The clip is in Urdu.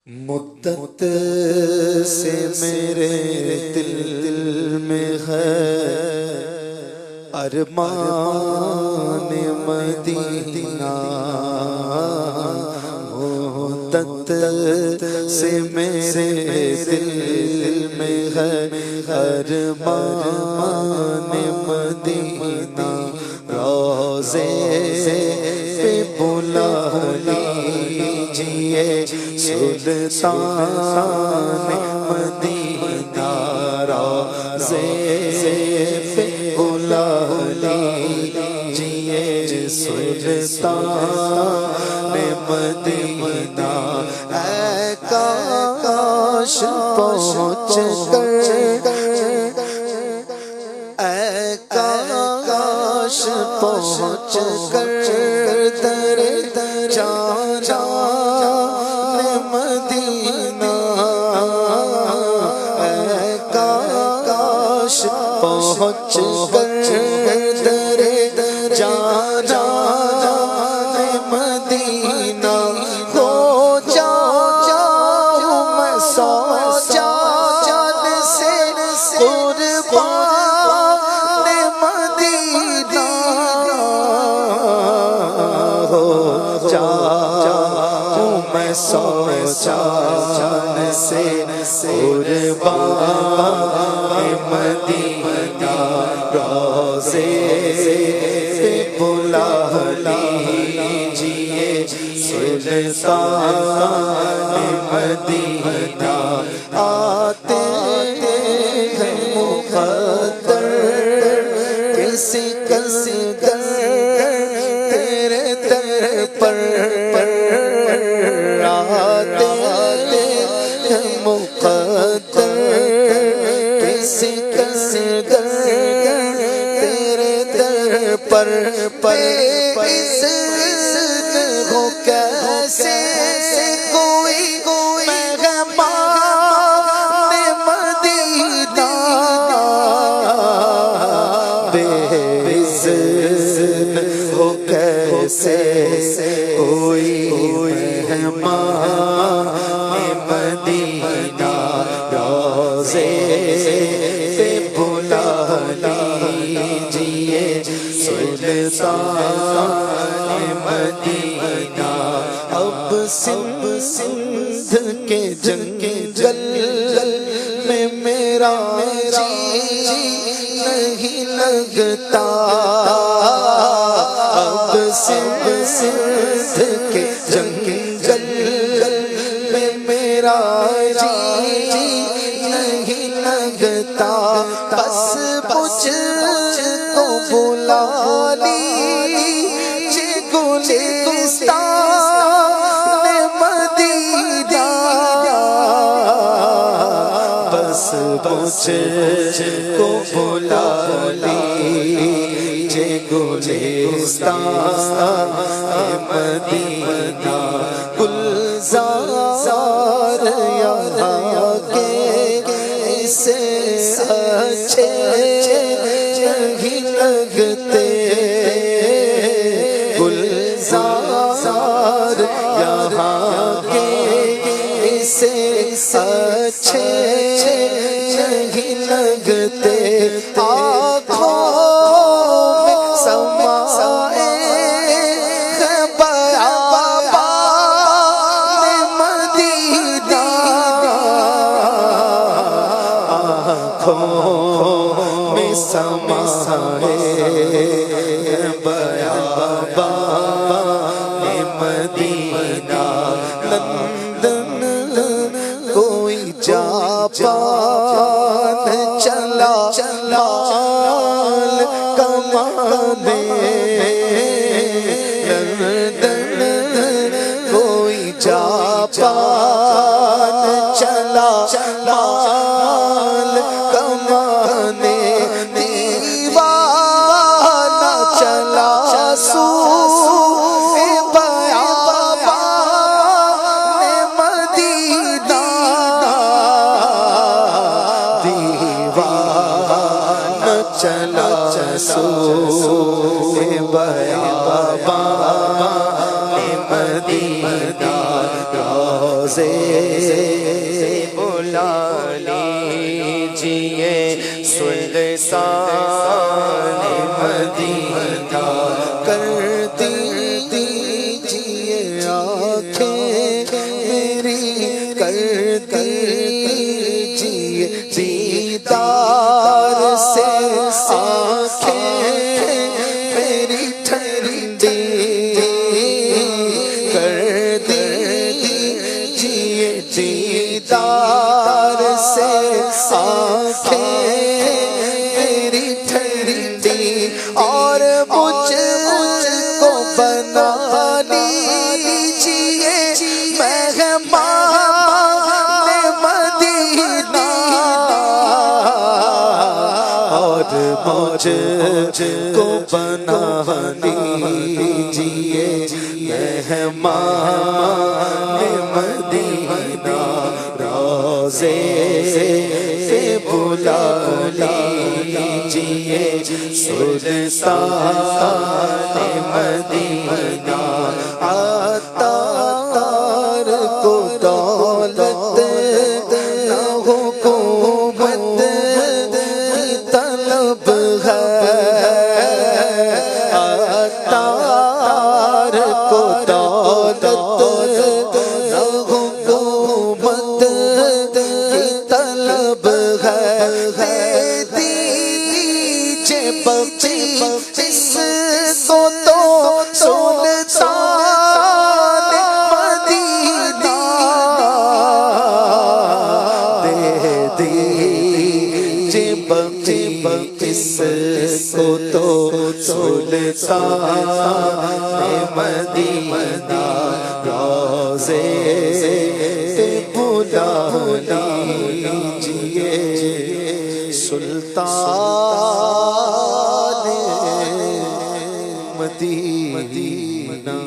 مدت سے میرے دل میں ہے ارمان مدینہ، مدت سے میرے دل میں ہے ارمان مدینہ، روضے پہ بلا لیجئے سلطان مدینہ، روضے پہ بلا لیجئے سلطان مدینہ، اے کاش پہنچ کر، اے کاش پہنچ کر در جانا مدینہ، اے کاش پہنچ کر در جانا مدینہ، ہو جاؤں میں سو جان سے قربان مدینہ، ہو جاؤں میں سو جان سے قربان مدینہ، روضے پہ بلا لیجئے سلطان مدینہ، آتے ہیں مقدر کسی کسگر تیرے در پر، آتے ہیں مقدر کسی کسگر تیرے در پر، ہو کیسے کوئی مہمان مدینہ، بے عزت ہو کیسے کوئی مہمان مدینہ، روضے پہ بلا لیجئے سلطان مدینہ، اب سندھ کے جنگل میں میرا جی نہیں لگتا، اب سندھ کے جنگل میں میرا جی نہیں لگتا، بس مجھ کو بلا لیجئے گلستان مدینہ، بس مجھ کو بلا لیجئے گلستان مدینہ، گلزار یہاں کے سے اچھے نہیں لگتے، گلزار یہاں کے سے اچھے نہیں لگتے، آنکھوں میں سمائے ہیں بیابان مدینہ، آنکھوں میں سمائے ہیں بیابان مدینہ، لندن کوئی جاپان چلا مال کمانے، لندن کوئی جاپان چلا مال کمانے، دیوانہ چلا سوئے بیابان مدینہ، دیوانہ چلا سوئے بیابان مدینہ، روضے بلا لیجئے سلطان مدینہ، کر دیجئے آنکھیں میری، کر دیجئے دیدار سے آنکھیں میری ٹھنڈی، کر دیجئے دیدار سے آنکھیں میری ٹھنڈی، اور مجھ کو بنا لیجئے مہمان مدینہ، اور مجھ کو بنا لیجئے مہمان مدینہ، روضے سے بلا لیجئے سلطان مدینہ، عطار کو دولت نہ حکومت کی طلب ہے، عطار کو دولت نہ حکومت کی طلب ہے، دے دیجئے بخشش اس کو تو سلطان مدینہ، دے دیجئے بخشش اس کو تو سلطان مدینہ، روضے سے بلا لیجئے سلطان مدینہ۔